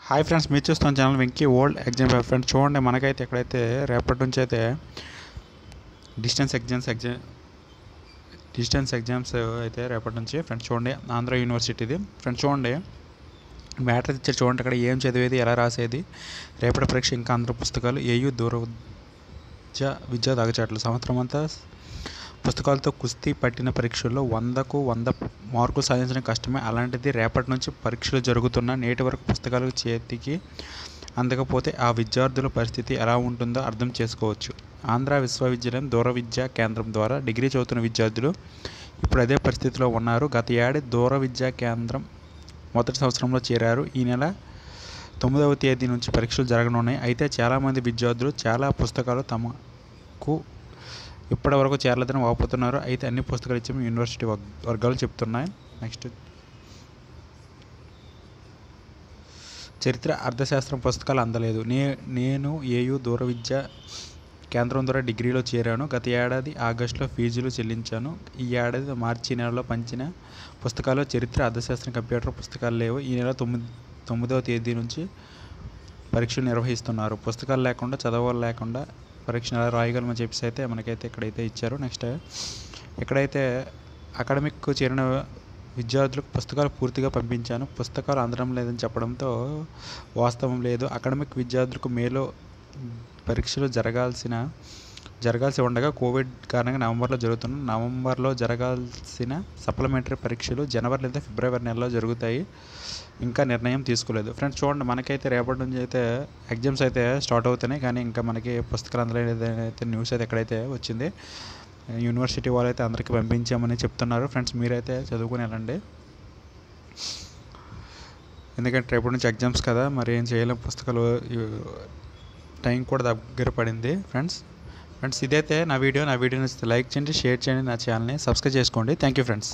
Hi friends, మీరు చూస్తున్న channel Venky old exam paper. Friends చూడండి, మనకైతే ఎక్కడైతే రేపటి నుంచి అయితే డిస్టెన్స్ ఎగ్జామ్స్ అయితే రేపటి నుంచి ఫ్రెండ్స్ చూడండి, ఆంధ్ర యూనివర్సిటీది. ఫ్రెండ్స్ చూడండి, మ్యాటర్ ఇచ్చారు చూడండి, అక్కడ ఏం చదివేది, ఎలా రాసేది, రేపటి పరీక్ష, ఇంకా ఆంధ్ర పుస్తకాలు, ఏయూ దూర విద్యా దాగచాట్లు, సంవత్సరం అంతా పుస్తకాలతో కుస్తీ పట్టిన పరీక్షల్లో 100కు 100 మార్కులు సాధించడం కష్టమే. అలాంటిది రేపటి నుంచి పరీక్షలు జరుగుతున్న నేటి వరకు పుస్తకాలు చేతికి అందకపోతే ఆ విద్యార్థుల పరిస్థితి ఎలా ఉంటుందో అర్థం చేసుకోవచ్చు. ఆంధ్ర విశ్వవిద్యాలయం దూర విద్యా కేంద్రం ద్వారా డిగ్రీ చదువుతున్న విద్యార్థులు ఇప్పుడు అదే పరిస్థితిలో ఉన్నారు. గత ఏడాది దూర విద్యా కేంద్రం మొదటి సంవత్సరంలో చేరారు. ఈ నెల 9వ తేదీ నుంచి పరీక్షలు జరగనున్నాయి. అయితే చాలామంది విద్యార్థులు చాలా పుస్తకాలు తమకు ఇప్పటి వరకు చేరలేదని వాపోతున్నారు. అయితే అన్ని పుస్తకాలు ఇచ్చాము యూనివర్సిటీ వర్గాలు చెప్తున్నాయి. నెక్స్ట్, చరిత్ర అర్థశాస్త్రం పుస్తకాలు అందలేదు. నేను ఏయూ దూర విద్యా కేంద్రం ద్వారా డిగ్రీలో చేరాను. గత ఏడాది ఆగస్టులో ఫీజులు చెల్లించాను. ఈ ఏడాది మార్చి నెలలో పంచిన పుస్తకాలు చరిత్ర అర్థశాస్త్రం కంప్యూటర్ పుస్తకాలు లేవు. ఈ నెల 9వ తేదీ నుంచి పరీక్షలు నిర్వహిస్తున్నారు. పుస్తకాలు లేకుండా చదవలేకుండా పరీక్ష ఎలా రాయగలమని చెప్పేసి అయితే మనకైతే ఇక్కడైతే ఇచ్చారు. నెక్స్ట్, ఎక్కడైతే అకాడమిక్ చేరిన విద్యార్థులకు పుస్తకాలు పూర్తిగా పంపించాను. పుస్తకాలు అందడం లేదని చెప్పడంతో వాస్తవం లేదు. అకాడమిక్ విద్యార్థులకు మేలో పరీక్షలు జరగాల్సి ఉండగా కోవిడ్ కారణంగా నవంబర్లో జరగాల్సిన సప్లిమెంటరీ పరీక్షలు జనవరి లేదా ఫిబ్రవరి నెలలో జరుగుతాయి. ఇంకా నిర్ణయం తీసుకోలేదు. ఫ్రెండ్స్ చూడండి, మనకైతే రేపటి నుంచి అయితే ఎగ్జామ్స్ అయితే స్టార్ట్ అవుతున్నాయి, కానీ ఇంకా మనకి పుస్తకాలు అందలేదైతే న్యూస్ అయితే ఎక్కడైతే వచ్చింది. యూనివర్సిటీ వాళ్ళు అయితే అందరికీ పంపించామని చెప్తున్నారు. ఫ్రెండ్స్ మీరైతే చదువుకుని వెళ్ళండి, ఎందుకంటే రేపటి నుంచి ఎగ్జామ్స్ కదా, మరి ఏం చేయలేం. పుస్తకాలు టైం కూడా దగ్గర పడింది. ఫ్రెండ్స్ ఇదైతే నా వీడియో నచ్చితే లైక్ చేయండి, షేర్ చేయండి, నా ఛానల్ని సబ్స్క్రైబ్ చేసుకోండి. Thank you friends.